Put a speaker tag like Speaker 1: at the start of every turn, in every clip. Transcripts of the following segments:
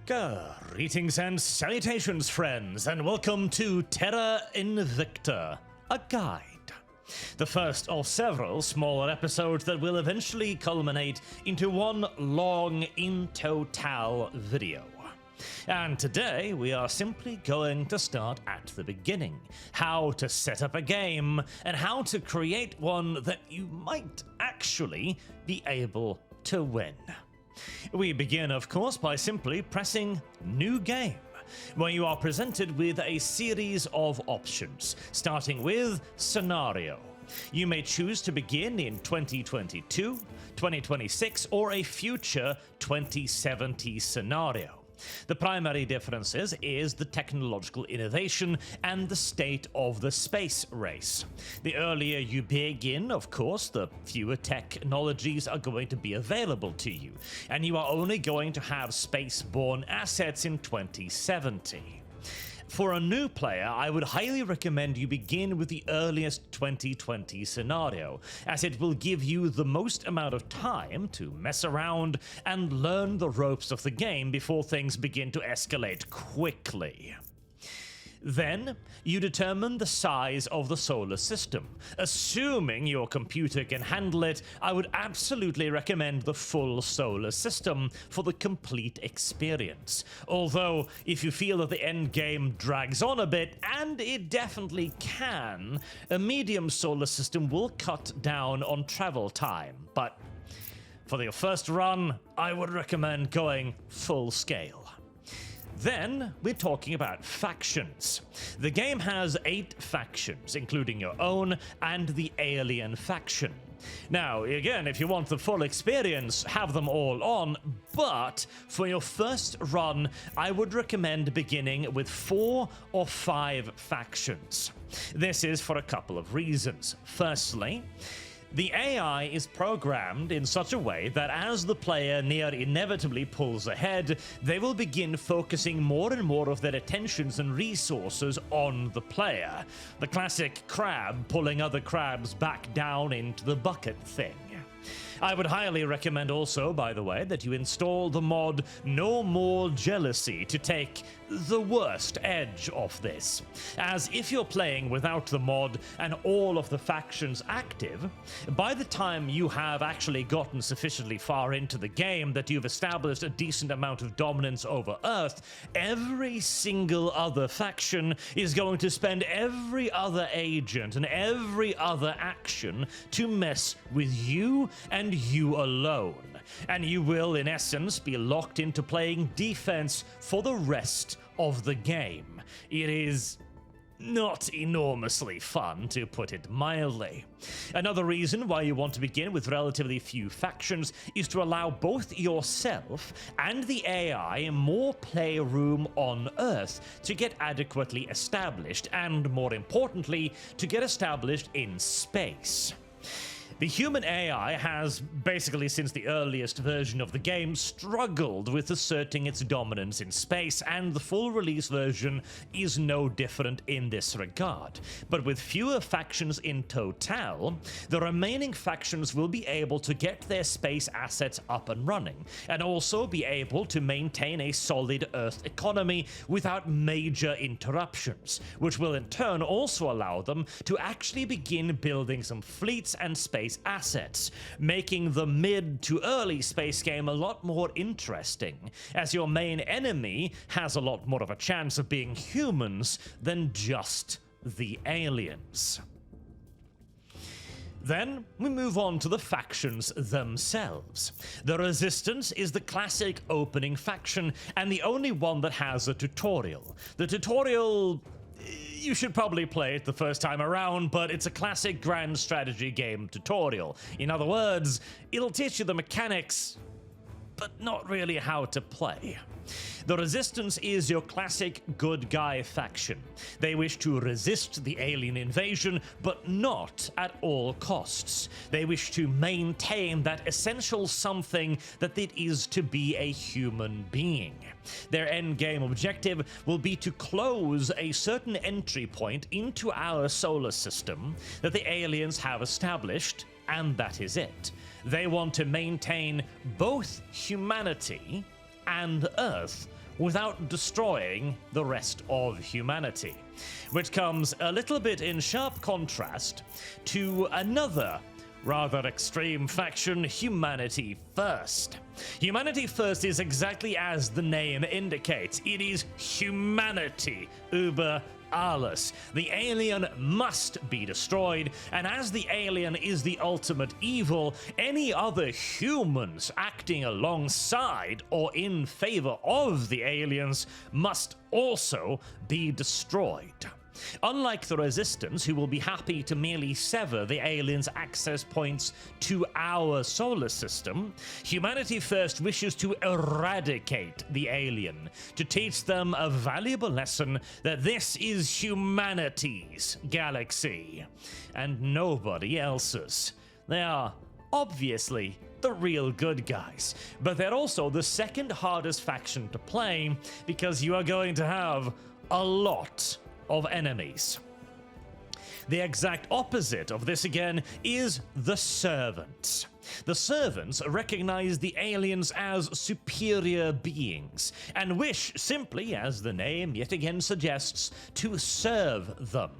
Speaker 1: Greetings and salutations, friends, and welcome to Terra Invicta, a guide. The first of several smaller episodes that will eventually culminate into one long in total video. And today we are simply going to start at the beginning, how to set up a game and how to create one that you might actually be able to win. We begin, of course, by simply pressing New Game, where you are presented with a series of options, starting with Scenario. You may choose to begin in 2022, 2026, or a future 2070 scenario. The primary differences is the technological innovation and the state of the space race. The earlier you begin, of course, the fewer technologies are going to be available to you, and you are only going to have space-borne assets in 2070. For a new player, I would highly recommend you begin with the earliest 2020 scenario, as it will give you the most amount of time to mess around and learn the ropes of the game before things begin to escalate quickly. Then, you determine the size of the solar system. Assuming your computer can handle it, I would absolutely recommend the full solar system for the complete experience. Although, if you feel that the end game drags on a bit, and it definitely can, a medium solar system will cut down on travel time. But for your first run, I would recommend going full scale. Then, we're talking about factions. The game has 8 factions, including your own and the alien faction. Now, again, if you want the full experience, have them all on, but for your first run, I would recommend beginning with 4 or 5 factions. This is for a couple of reasons. Firstly, the AI is programmed in such a way that as the player near inevitably pulls ahead, they will begin focusing more and more of their attentions and resources on the player. The classic crab pulling other crabs back down into the bucket thing. I would highly recommend also, by the way, that you install the mod No More Jealousy to take the worst edge of this, as if you're playing without the mod and all of the factions active, by the time you have actually gotten sufficiently far into the game that you've established a decent amount of dominance over Earth, every single other faction is going to spend every other agent and every other action to mess with you and you alone, and you will in essence be locked into playing defense for the rest of the game. It is not enormously fun, to put it mildly. Another reason why you want to begin with relatively few factions is to allow both yourself and the AI more playroom on Earth to get adequately established, and more importantly, to get established in space. The human AI has, basically since the earliest version of the game, struggled with asserting its dominance in space, and the full release version is no different in this regard. But with fewer factions in total, the remaining factions will be able to get their space assets up and running, and also be able to maintain a solid Earth economy without major interruptions, which will in turn also allow them to actually begin building some fleets and space assets, making the mid to early space game a lot more interesting, as your main enemy has a lot more of a chance of being humans than just the aliens. Then, we move on to the factions themselves. The Resistance is the classic opening faction, and the only one that has a tutorial. The tutorial, you should probably play it the first time around, but it's a classic grand strategy game tutorial. In other words, it'll teach you the mechanics, but not really how to play. The Resistance is your classic good guy faction. They wish to resist the alien invasion, but not at all costs. They wish to maintain that essential something that it is to be a human being. Their endgame objective will be to close a certain entry point into our solar system that the aliens have established, and that is it. They want to maintain both humanity and Earth without destroying the rest of humanity, which comes a little bit in sharp contrast to another rather extreme faction, Humanity First. Humanity First is exactly as the name indicates. It is humanity über alles. The alien must be destroyed, and as the alien is the ultimate evil, any other humans acting alongside or in favor of the aliens must also be destroyed. Unlike the Resistance, who will be happy to merely sever the aliens' access points to our solar system, Humanity First wishes to eradicate the alien, to teach them a valuable lesson that this is humanity's galaxy, and nobody else's. They are obviously the real good guys, but they're also the second hardest faction to play because you are going to have a lot of enemies. The exact opposite of this again is the Servants. The Servants recognize the aliens as superior beings and wish simply, as the name yet again suggests, to serve them,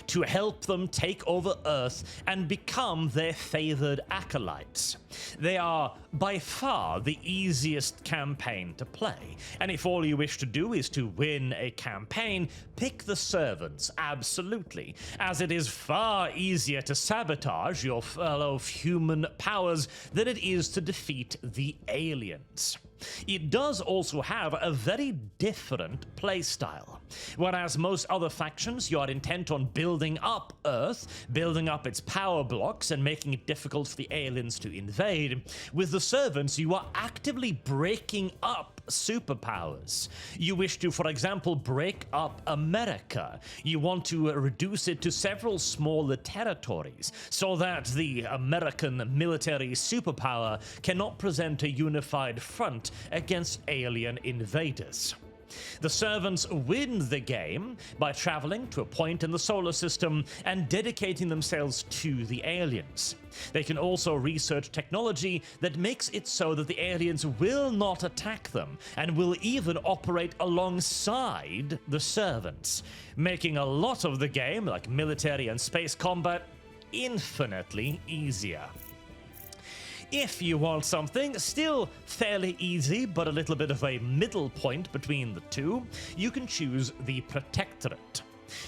Speaker 1: to help them take over Earth and become their favored acolytes. They are by far the easiest campaign to play, and if all you wish to do is to win a campaign, pick the Servants, absolutely, as it is far easier to sabotage your fellow human powers than it is to defeat the aliens. It does also have a very different playstyle. Whereas most other factions, you are intent on building up Earth, building up its power blocks, and making it difficult for the aliens to invade, with the Servants, you are actively breaking up superpowers. You wish to, for example, break up America. You want to reduce it to several smaller territories so that the American military superpower cannot present a unified front against alien invaders. The Servants win the game by traveling to a point in the solar system and dedicating themselves to the aliens. They can also research technology that makes it so that the aliens will not attack them and will even operate alongside the Servants, making a lot of the game, like military and space combat, infinitely easier. If you want something still fairly easy, but a little bit of a middle point between the two, you can choose the Protectorate.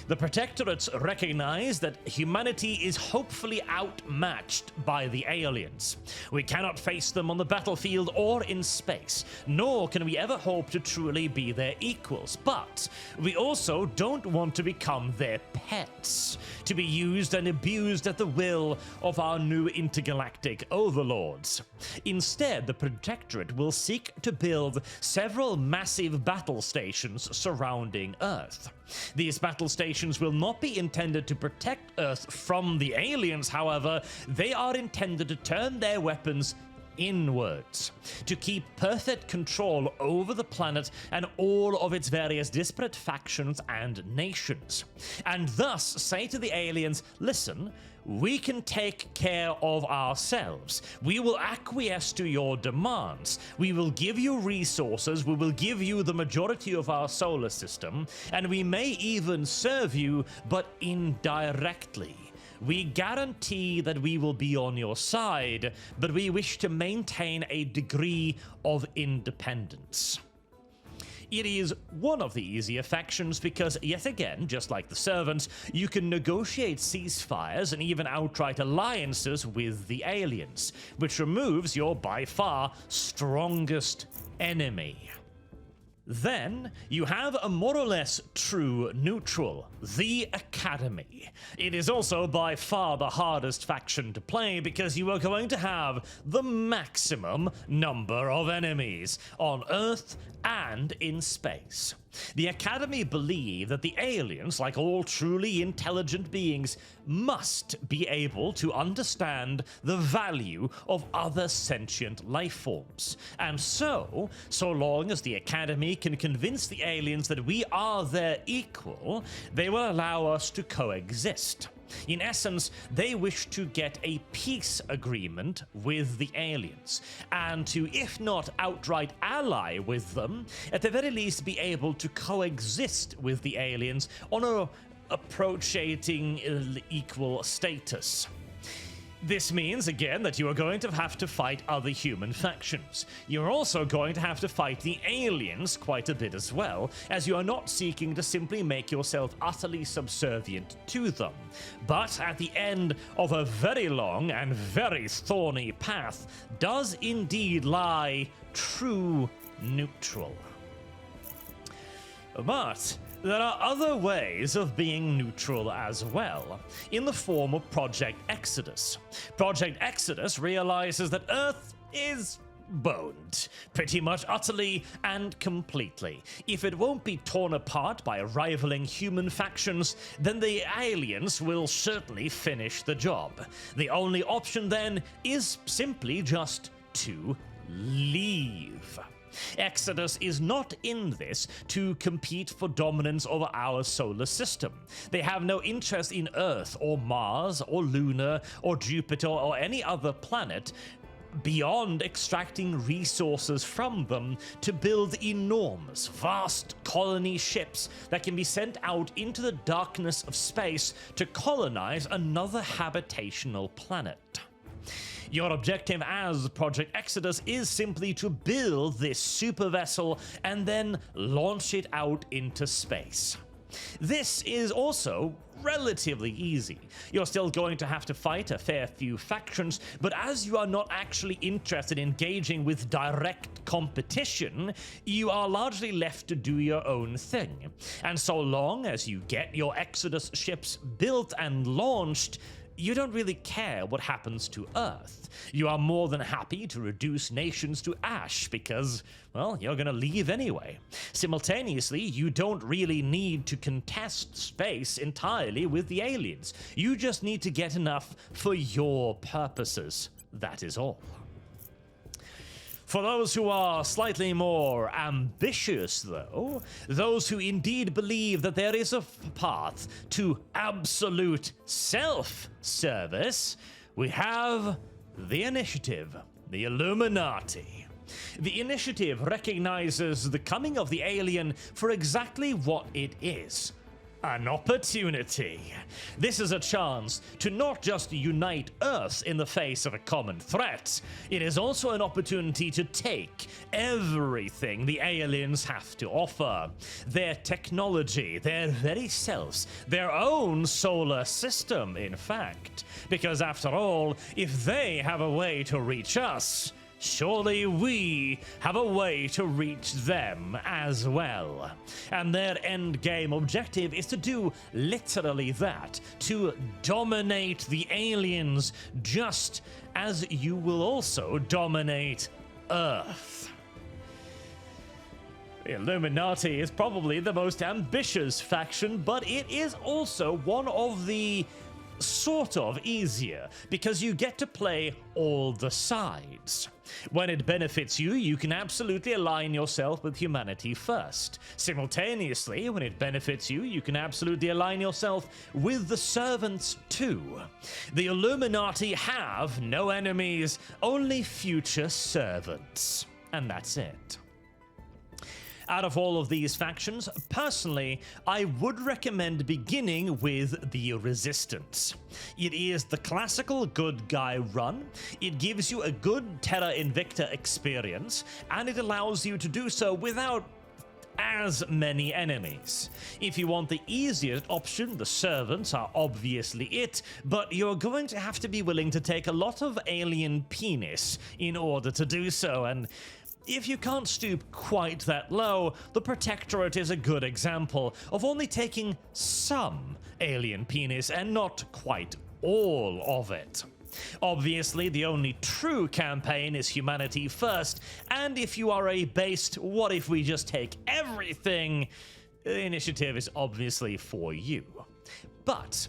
Speaker 1: The Protectorates recognize that humanity is hopefully outmatched by the aliens. We cannot face them on the battlefield or in space, nor can we ever hope to truly be their equals, but we also don't want to become their pets, to be used and abused at the will of our new intergalactic overlords. Instead, the Protectorate will seek to build several massive battle stations surrounding Earth. These battle stations will not be intended to protect Earth from the aliens, however. They are intended to turn their weapons inwards, to keep perfect control over the planet and all of its various disparate factions and nations, and thus say to the aliens, listen, we can take care of ourselves. We will acquiesce to your demands. We will give you resources. We will give you the majority of our solar system, and we may even serve you, but indirectly. We guarantee that we will be on your side, but we wish to maintain a degree of independence. It is one of the easier factions because, yet again, just like the Servants, you can negotiate ceasefires and even outright alliances with the aliens, which removes your by far strongest enemy. Then, you have a more or less true neutral, the Academy. It is also by far the hardest faction to play because you are going to have the maximum number of enemies on Earth and in space. The Academy believe that the aliens, like all truly intelligent beings, must be able to understand the value of other sentient life forms. And so long as the Academy can convince the aliens that we are their equal, they will allow us to coexist. In essence, they wish to get a peace agreement with the aliens, and to, if not outright ally with them, at the very least be able to coexist with the aliens on a approaching equal status. This means, again, that you are going to have to fight other human factions. You're also going to have to fight the aliens quite a bit as well, as you are not seeking to simply make yourself utterly subservient to them, but at the end of a very long and very thorny path does indeed lie true neutral. But there are other ways of being neutral as well, in the form of Project Exodus. Project Exodus realizes that Earth is boned, pretty much utterly and completely. If it won't be torn apart by rivaling human factions, then the aliens will certainly finish the job. The only option then is simply just to leave. Exodus is not in this to compete for dominance over our solar system. They have no interest in Earth or Mars or Luna or Jupiter or any other planet beyond extracting resources from them to build enormous, vast colony ships that can be sent out into the darkness of space to colonize another habitational planet. Your objective as Project Exodus is simply to build this super vessel and then launch it out into space. This is also relatively easy. You're still going to have to fight a fair few factions, but as you are not actually interested in engaging with direct competition, you are largely left to do your own thing. And so long as you get your Exodus ships built and launched, you don't really care what happens to Earth. You are more than happy to reduce nations to ash because, well, you're gonna leave anyway. Simultaneously, you don't really need to contest space entirely with the aliens. You just need to get enough for your purposes. That is all. For those who are slightly more ambitious, though, those who indeed believe that there is a path to absolute self-service, we have the Initiative, the Illuminati. The Initiative recognizes the coming of the alien for exactly what it is. An opportunity. This is a chance to not just unite Earth in the face of a common threat, it is also an opportunity to take everything the aliens have to offer. Their technology, their very selves, their own solar system, in fact. Because after all, if they have a way to reach us, surely we have a way to reach them as well. And their endgame objective is to do literally that, to dominate the aliens, just as you will also dominate Earth. The Illuminati is probably the most ambitious faction, but it is also one of the sort of easier, because you get to play all the sides. When it benefits you, you can absolutely align yourself with humanity first. Simultaneously, when it benefits you, you can absolutely align yourself with the servants too. The Illuminati have no enemies, only future servants. And that's it. Out of all of these factions, personally, I would recommend beginning with the Resistance. It is the classical good guy run, it gives you a good Terra Invicta experience, and it allows you to do so without as many enemies. If you want the easiest option, the servants are obviously it, but you're going to have to be willing to take a lot of alien penis in order to do so, and if you can't stoop quite that low, the Protectorate is a good example of only taking some alien penis and not quite all of it. Obviously, the only true campaign is humanity first, and if you are a based what if we just take everything, the Initiative is obviously for you. But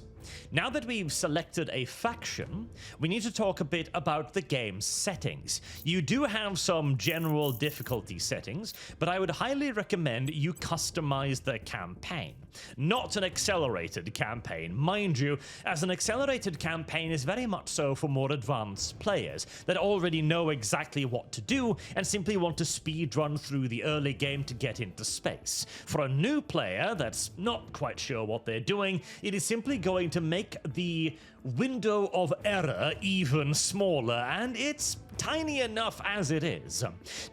Speaker 1: Now that we've selected a faction, we need to talk a bit about the game's settings. You do have some general difficulty settings, but I would highly recommend you customize the campaign. Not an accelerated campaign, mind you, as an accelerated campaign is very much so for more advanced players that already know exactly what to do and simply want to speedrun through the early game to get into space. For a new player that's not quite sure what they're doing, it is simply going to make the window of error even smaller, and it's tiny enough as it is.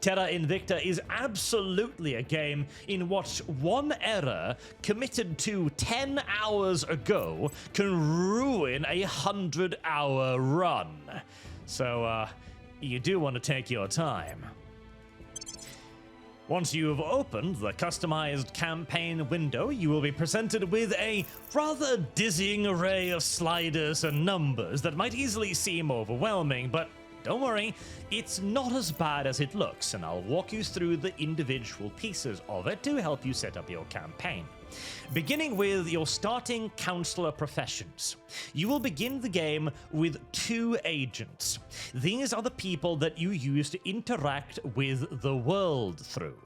Speaker 1: Terra Invicta is absolutely a game in which one error committed to 10 hours ago can ruin a 100-hour run. So, you do want to take your time. Once you've opened the customized campaign window, you will be presented with a rather dizzying array of sliders and numbers that might easily seem overwhelming, but don't worry, it's not as bad as it looks, and I'll walk you through the individual pieces of it to help you set up your campaign. Beginning with your starting counselor professions. You will begin the game with 2 agents. These are the people that you use to interact with the world through.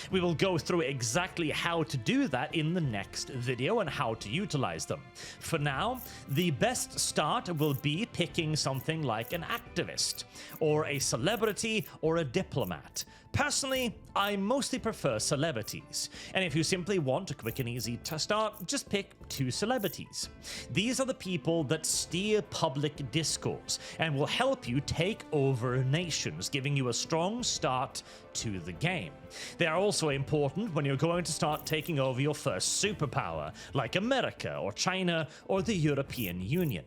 Speaker 1: We will go through exactly how to do that in the next video and how to utilize them. For now, the best start will be picking something like an activist, or a celebrity, or a diplomat. Personally, I mostly prefer celebrities, and if you simply want a quick and easy to start, just pick 2 celebrities. These are the people that steer public discourse and will help you take over nations, giving you a strong start to the game. They are also important when you're going to start taking over your first superpower, like America or China or the European Union.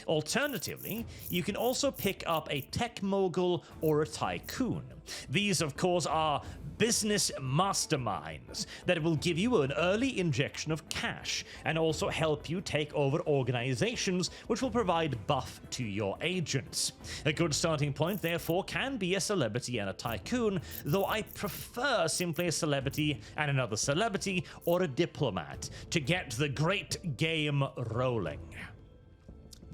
Speaker 1: Alternatively, you can also pick up a tech mogul or a tycoon. These, of course, are business masterminds that will give you an early injection of cash and also help you take over organizations, which will provide buff to your agents. A good starting point, therefore, can be a celebrity and a tycoon, though I prefer simply a celebrity and another celebrity or a diplomat to get the great game rolling.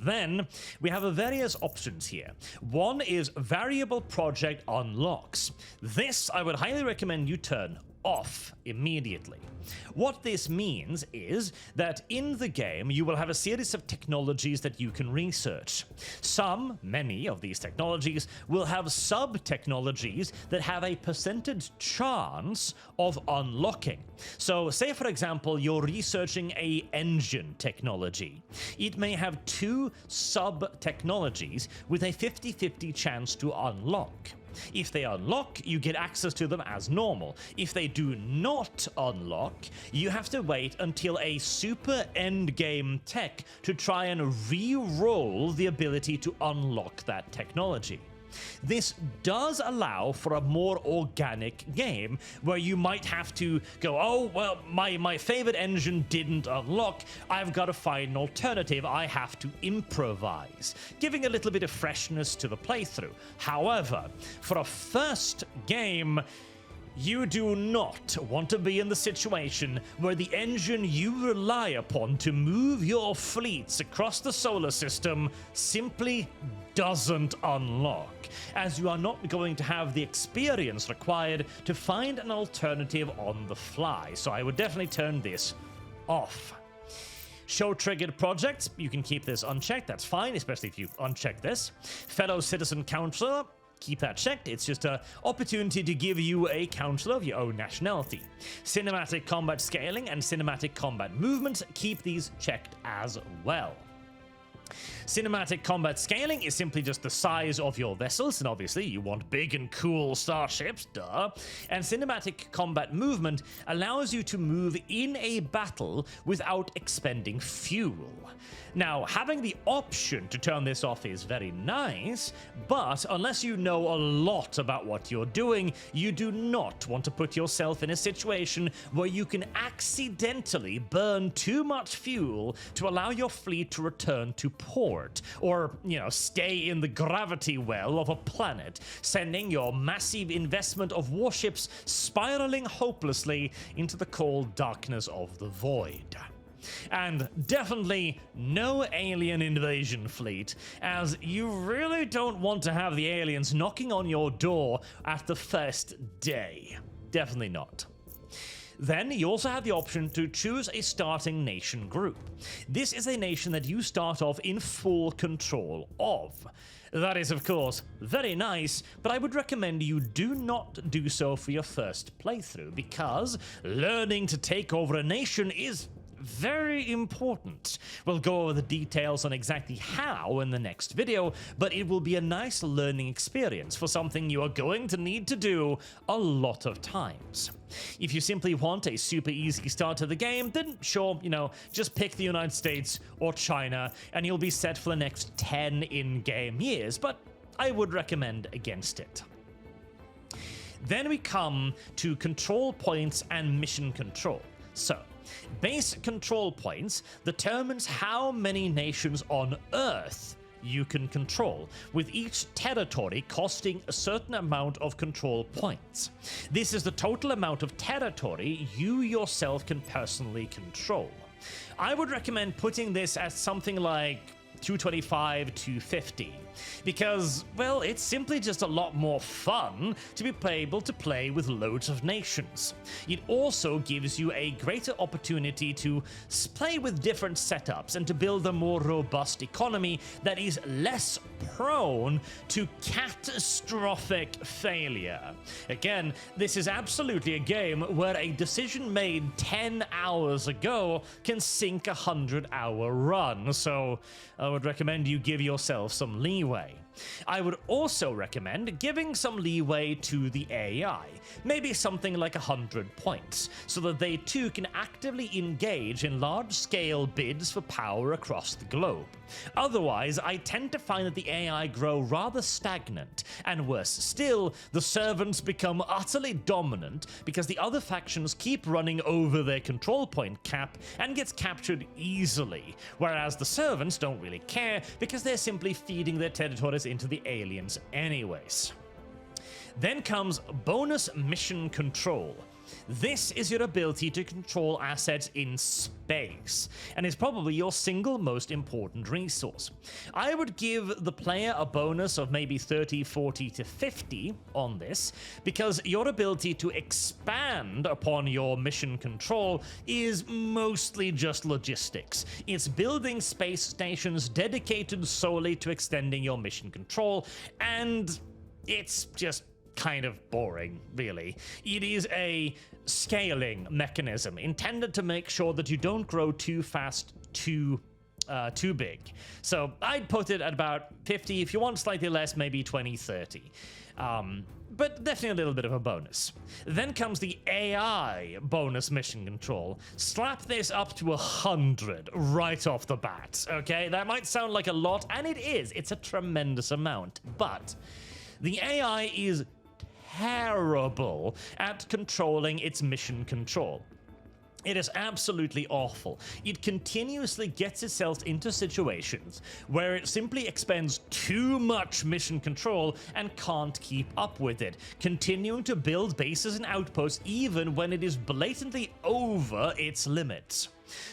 Speaker 1: Then, we have various options here. One is variable project unlocks. This I would highly recommend you turn off immediately. What this means is that in the game you will have a series of technologies that you can research. Many of these technologies will have sub-technologies that have a percentage chance of unlocking. So say for example you're researching a engine technology. It may have 2 sub-technologies with a 50-50 chance to unlock. If they unlock, you get access to them as normal. If they do not unlock, you have to wait until a super endgame tech to try and re-roll the ability to unlock that technology. This does allow for a more organic game where you might have to go, oh, well, my favorite engine didn't unlock. I've got to find an alternative. I have to improvise, giving a little bit of freshness to the playthrough. However, for a first game, you do not want to be in the situation where the engine you rely upon to move your fleets across the solar system simply doesn't unlock, as you are not going to have the experience required to find an alternative on the fly. So I would definitely turn this off. Show triggered projects, you can keep this unchecked, that's fine, especially if you uncheck this. Fellow citizen counselor, keep that checked. It's just an opportunity to give you a counselor of your own nationality. Cinematic combat scaling and cinematic combat movements, keep these checked as well. Cinematic combat scaling is simply just the size of your vessels, and obviously you want big and cool starships, duh. And cinematic combat movement allows you to move in a battle without expending fuel. Now, having the option to turn this off is very nice, but unless you know a lot about what you're doing, you do not want to put yourself in a situation where you can accidentally burn too much fuel to allow your fleet to return to port, or, stay in the gravity well of a planet, sending your massive investment of warships spiraling hopelessly into the cold darkness of the void. And definitely no alien invasion fleet, as you really don't want to have the aliens knocking on your door at the first day. Definitely not. Then you also have the option to choose a starting nation group. This is a nation that you start off in full control of. That is, of course, very nice, but I would recommend you do not do so for your first playthrough, because learning to take over a nation is very important. We'll go over the details on exactly how in the next video, but it will be a nice learning experience for something you are going to need to do a lot of times. If you simply want a super easy start to the game, then sure, just pick the United States or China and you'll be set for the next 10 in-game years, but I would recommend against it. Then we come to control points and mission control. So, base control points determines how many nations on Earth you can control, with each territory costing a certain amount of control points. This is the total amount of territory you yourself can personally control. I would recommend putting this at something like 225, 250, because, well, it's simply just a lot more fun to be able to play with loads of nations. It also gives you a greater opportunity to play with different setups and to build a more robust economy that is less prone to catastrophic failure. Again, this is absolutely a game where a decision made 10 hours ago can sink a 100-hour run, so I would recommend you give yourself some leeway. I would also recommend giving some leeway to the AI, maybe something like 100 points, so that they too can actively engage in large-scale bids for power across the globe. Otherwise, I tend to find that the AI grow rather stagnant, and worse still, the servants become utterly dominant because the other factions keep running over their control point cap and gets captured easily, whereas the servants don't really care because they're simply feeding their territories into the aliens anyways. Then comes bonus mission control. This is your ability to control assets in space, and is probably your single most important resource. I would give the player a bonus of maybe 30, 40 to 50 on this, because your ability to expand upon your mission control is mostly just logistics. It's building space stations dedicated solely to extending your mission control, and it's just kind of boring, really. It is a scaling mechanism intended to make sure that you don't grow too fast, too big. So I'd put it at about 50. If you want slightly less, maybe 20, 30. But definitely a little bit of a bonus. Then comes the AI bonus mission control. Slap this up to 100 right off the bat, okay? That might sound like a lot, and it is. It's a tremendous amount. But the AI is terrible at controlling its mission control. It is absolutely awful. It continuously gets itself into situations where it simply expends too much mission control and can't keep up with it, continuing to build bases and outposts even when it is blatantly over its limits.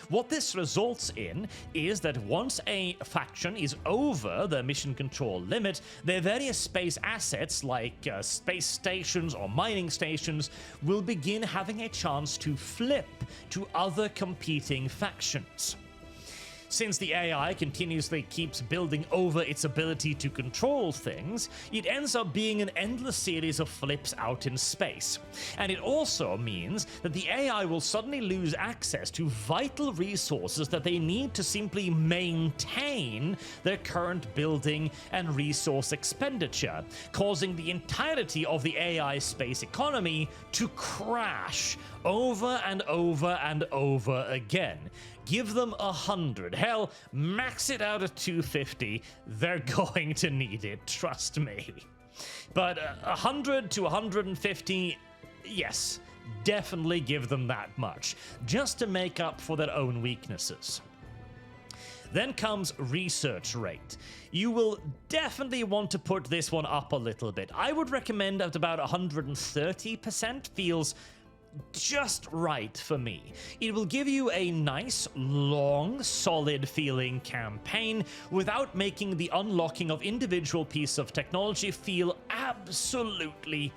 Speaker 1: What this results in is that once a faction is over their mission control limit, their various space assets like space stations or mining stations will begin having a chance to flip to other competing factions. Since the AI continuously keeps building over its ability to control things, it ends up being an endless series of flips out in space. And it also means that the AI will suddenly lose access to vital resources that they need to simply maintain their current building and resource expenditure, causing the entirety of the AI space economy to crash over and over and over again. Give them 100. Hell, max it out at 250. They're going to need it, trust me. But 100 to 150, yes, definitely give them that much, just to make up for their own weaknesses. Then comes research rate. You will definitely want to put this one up a little bit. I would recommend at about 130%. Feels just right for me. It will give you a nice, long, solid feeling campaign without making the unlocking of individual pieces of technology feel absolutely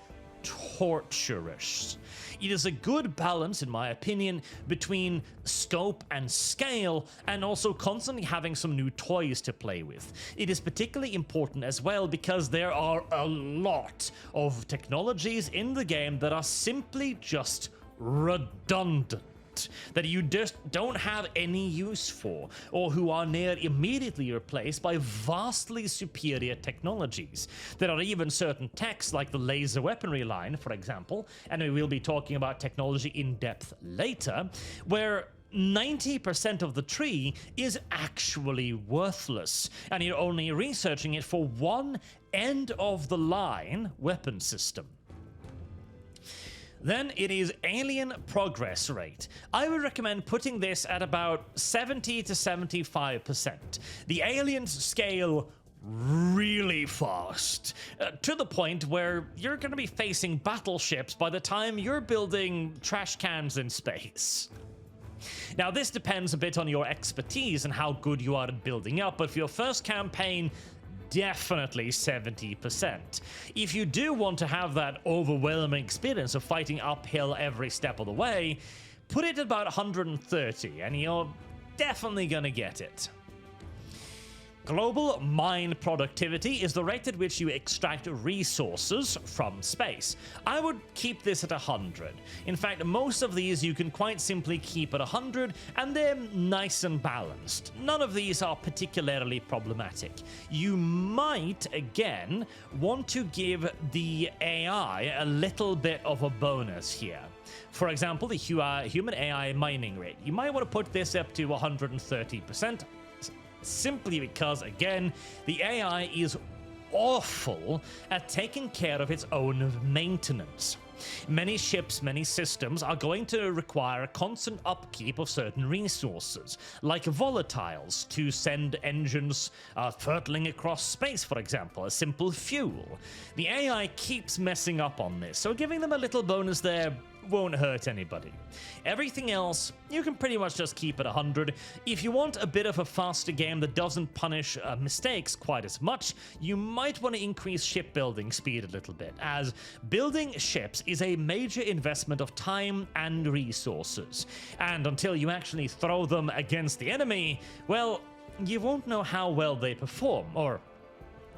Speaker 1: torturous. It is a good balance, in my opinion, between scope and scale, and also constantly having some new toys to play with. It is particularly important as well because there are a lot of technologies in the game that are simply just redundant, that you just don't have any use for, or who are near immediately replaced by vastly superior technologies. There are even certain techs like the laser weaponry line, for example, and we will be talking about technology in depth later, where 90% of the tree is actually worthless, and you're only researching it for one end-of-the-line weapon system. Then it is alien progress rate. I would recommend putting this at about 70 to 75%. The aliens scale really fast, to the point where you're going to be facing battleships by the time you're building trash cans in space. Now, this depends a bit on your expertise and how good you are at building up, but for your first campaign, definitely 70%. If you do want to have that overwhelming experience of fighting uphill every step of the way, put it at about 130 and you're definitely gonna get it. Global mine productivity is the rate at which you extract resources from space. I would keep this at 100. In fact, most of these you can quite simply keep at 100, and they're nice and balanced. None of these are particularly problematic. You might, again, want to give the AI a little bit of a bonus here. For example, the human AI mining rate. You might want to put this up to 130%. Simply because, again, the AI is awful at taking care of its own maintenance. Many ships, many systems are going to require a constant upkeep of certain resources, like volatiles to send engines hurtling across space, for example, a simple fuel. The AI keeps messing up on this, so giving them a little bonus there won't hurt anybody. Everything else, you can pretty much just keep at 100. If you want a bit of a faster game that doesn't punish mistakes quite as much, you might want to increase shipbuilding speed a little bit, as building ships is a major investment of time and resources. And until you actually throw them against the enemy, well, you won't know how well they perform, or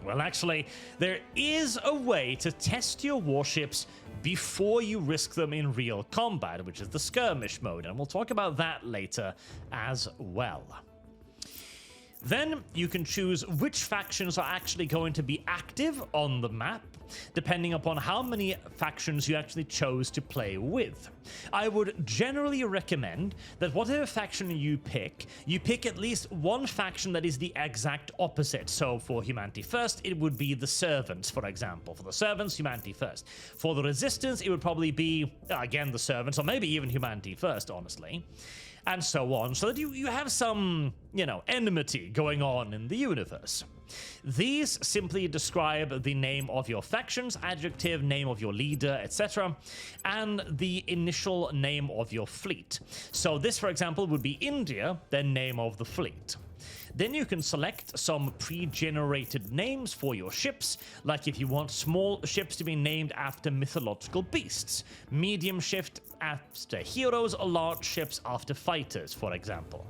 Speaker 1: well, actually, there is a way to test your warships before you risk them in real combat, which is the skirmish mode, and we'll talk about that later as well. Then you can choose which factions are actually going to be active on the map, depending upon how many factions you actually chose to play with. I would generally recommend that whatever faction you pick at least one faction that is the exact opposite. So for Humanity First, it would be the Servants, for example. For the Servants, Humanity First. For the Resistance, it would probably be, again, the Servants, or maybe even Humanity First, honestly. And so on, so that you have some, enmity going on in the universe. These simply describe the name of your factions, adjective, name of your leader, etc., and the initial name of your fleet. So this, for example, would be India, then name of the fleet. Then you can select some pre-generated names for your ships, like if you want small ships to be named after mythological beasts, medium ships after heroes, or large ships after fighters, for example.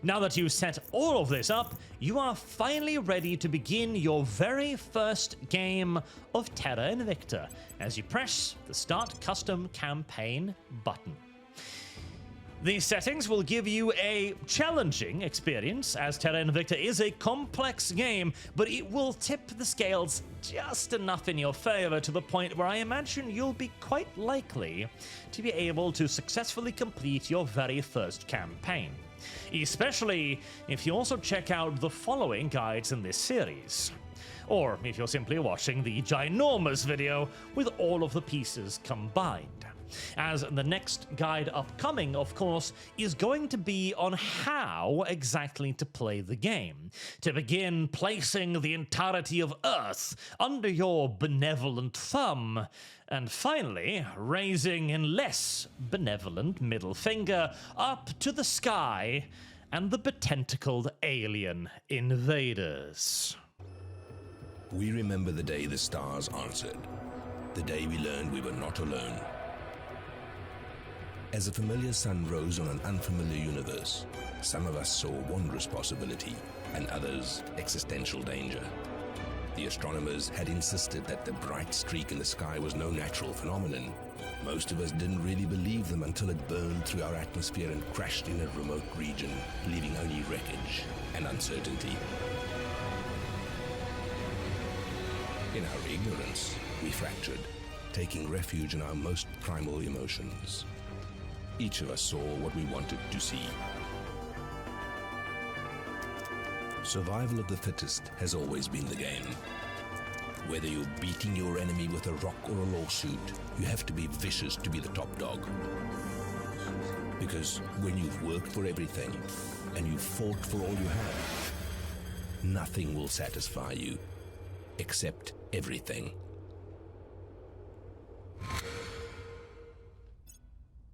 Speaker 1: Now that you've set all of this up, you are finally ready to begin your very first game of Terra Invicta as you press the Start Custom Campaign button. These settings will give you a challenging experience, as Terra Invicta is a complex game, but it will tip the scales just enough in your favor to the point where I imagine you'll be quite likely to be able to successfully complete your very first campaign. Especially if you also check out the following guides in this series. Or if you're simply watching the ginormous video with all of the pieces combined. as the next guide upcoming, of course, is going to be on how exactly to play the game, to begin placing the entirety of Earth under your benevolent thumb, and finally raising an less benevolent middle finger up to the sky and the betentacled alien invaders.
Speaker 2: We remember the day the stars answered, the day we learned we were not alone. As a familiar sun rose on an unfamiliar universe, some of us saw wondrous possibility and others existential danger. The astronomers had insisted that the bright streak in the sky was no natural phenomenon. Most of us didn't really believe them until it burned through our atmosphere and crashed in a remote region, leaving only wreckage and uncertainty. In our ignorance, we fractured, taking refuge in our most primal emotions. Each of us saw what we wanted to see. Survival of the fittest has always been the game. Whether you're beating your enemy with a rock or a lawsuit, you have to be vicious to be the top dog. Because when you've worked for everything and you've fought for all you have, nothing will satisfy you except everything.